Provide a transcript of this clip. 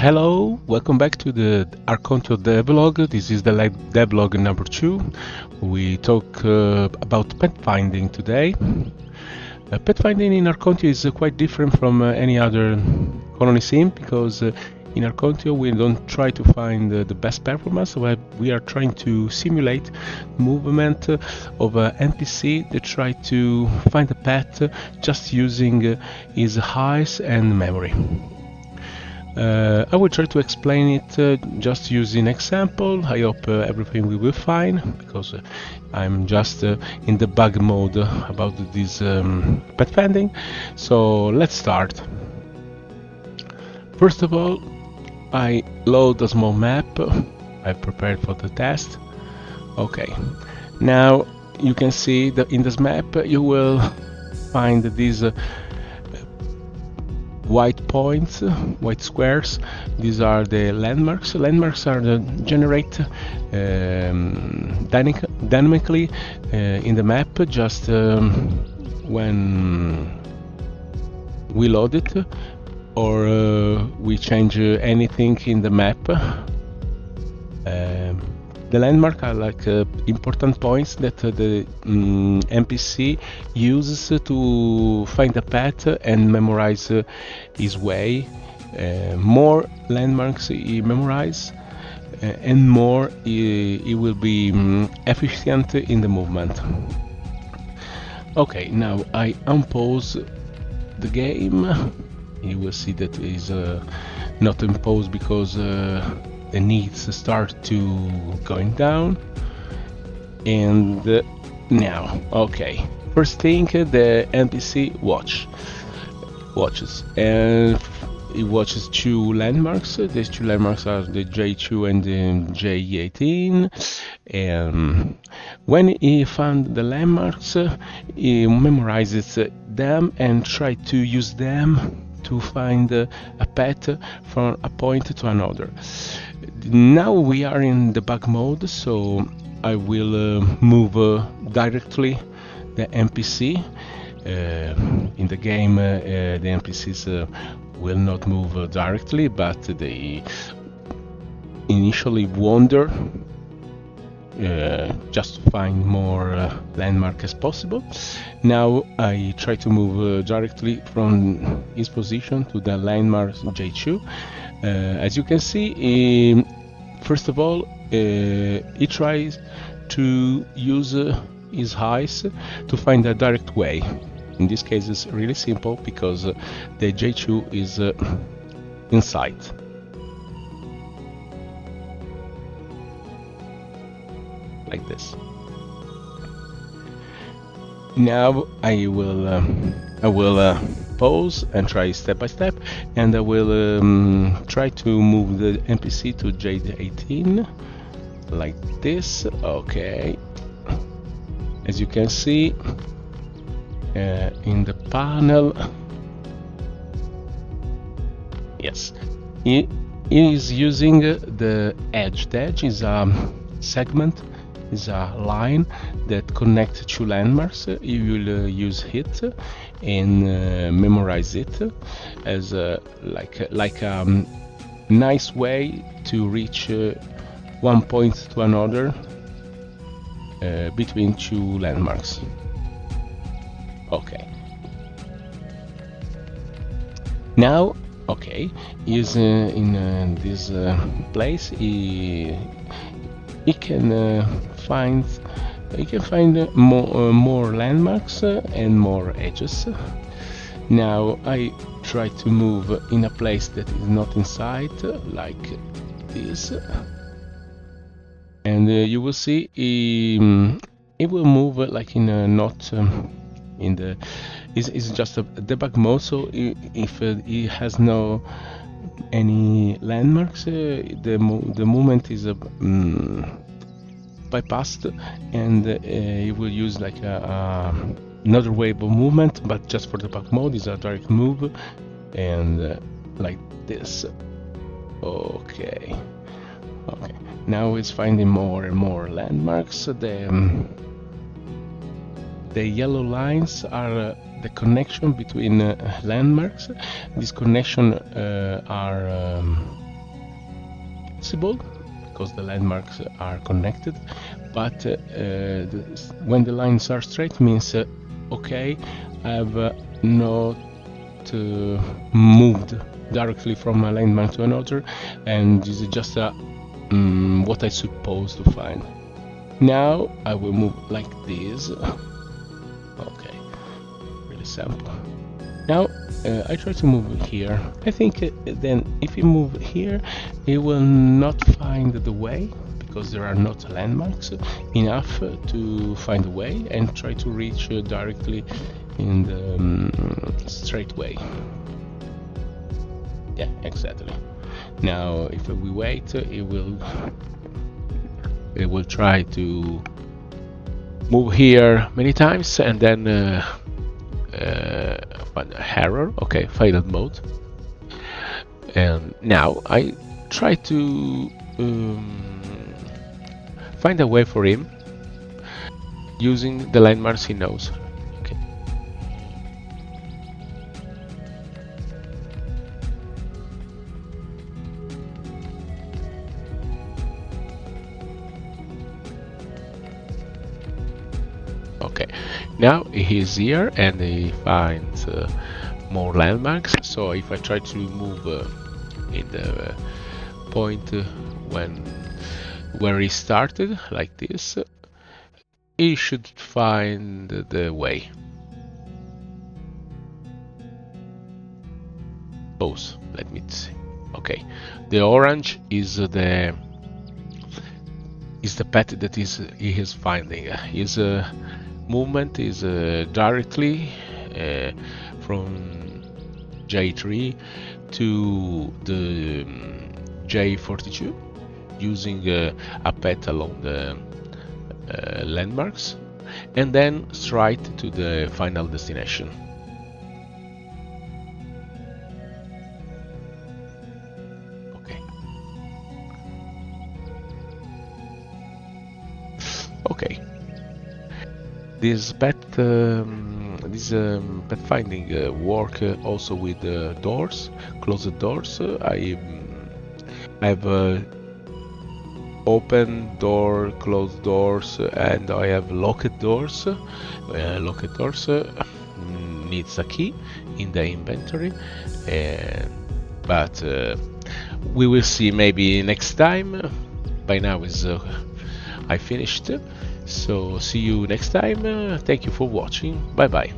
Hello, welcome back to the Arcontio devlog. This is the devlog number 2. We talk about pathfinding today. Pathfinding in Arcontio is quite different from any other colony sim because in Arcontio we don't try to find the best performance, but we are trying to simulate movement of an NPC that try to find a path just using his eyes and memory. I will try to explain it just using example. I hope everything will be fine because I'm just in debug mode about this pathfinding. So let's start. First of all, I load a small map I prepared for the test. Okay, now you can see that in this map you will find these white points, white squares. These are the landmarks. Landmarks are generated dynamically in the map just when we load it or we change anything in the map. The landmark are like important points that the NPC uses to find a path and memorize his way. More landmarks he memorize, and more he will be efficient in the movement. Okay, now I unpause the game. You will see that it is not imposed because the needs start to going down. And now, okay, first thing, the NPC watches, and it watches two landmarks. These two landmarks are the J2 and the J18. And when he found the landmarks, he memorizes them and try to use them to find a path from a point to another. Now we are in debug mode, so I will move directly the NPC. In the game, the NPCs will not move directly, but they initially wander just to find more landmark as possible. Now I try to move directly from his position to the landmark J2. As you can see, first of all, he tries to use his eyes to find a direct way. In this case, it's really simple because the J2 is in sight. Like this. Now I will pause and try step by step, and I will try to move the NPC to J18 like this. Okay, as you can see in the panel, yes, he is using the edge. The edge is a segment, is a line that connects two landmarks. You will use it and memorize it as like a nice way to reach one point to another between two landmarks. Okay. Now, okay, is in this place. He can find more landmarks and more edges. Now I try to move in a place that is not inside, like this, and you will see it will move like in a not in the. It's just a debug mode, so if it has no any landmarks, the movement is bypassed, and it will use like another wave of movement, but just for the debug mode is a direct move, and like this. Okay. Now it's finding more and more landmarks. The yellow lines are the connection between landmarks. These connections are possible because the landmarks are connected, but when the lines are straight means okay, I've not moved directly from a landmark to another, and this is just what I supposed to find. Now I will move like this. Okay, really simple. Now I try to move here. I think then if you move here, it will not find the way because there are not landmarks enough to find a way and try to reach directly in the straight way. Yeah, exactly. Now if we wait, it will try to move here many times and then one error. Okay, failed mode. And now I try to find a way for him using the landmarks he knows. Okay. Okay, now he's here and he finds more landmarks. So if I try to move in the point where he started, like this, he should find the way. Both. Let me see. Okay, the orange is the path that he is finding. His movement is directly from J3 to the J42 using a path along the landmarks and then straight to the final destination. Okay. This pathfinding work also with doors, closed doors. I've open door, closed doors, and I have locked doors. Locked doors needs a key in the inventory, but we will see maybe next time. By now is I finished. So see you next time. Thank you for watching. Bye bye.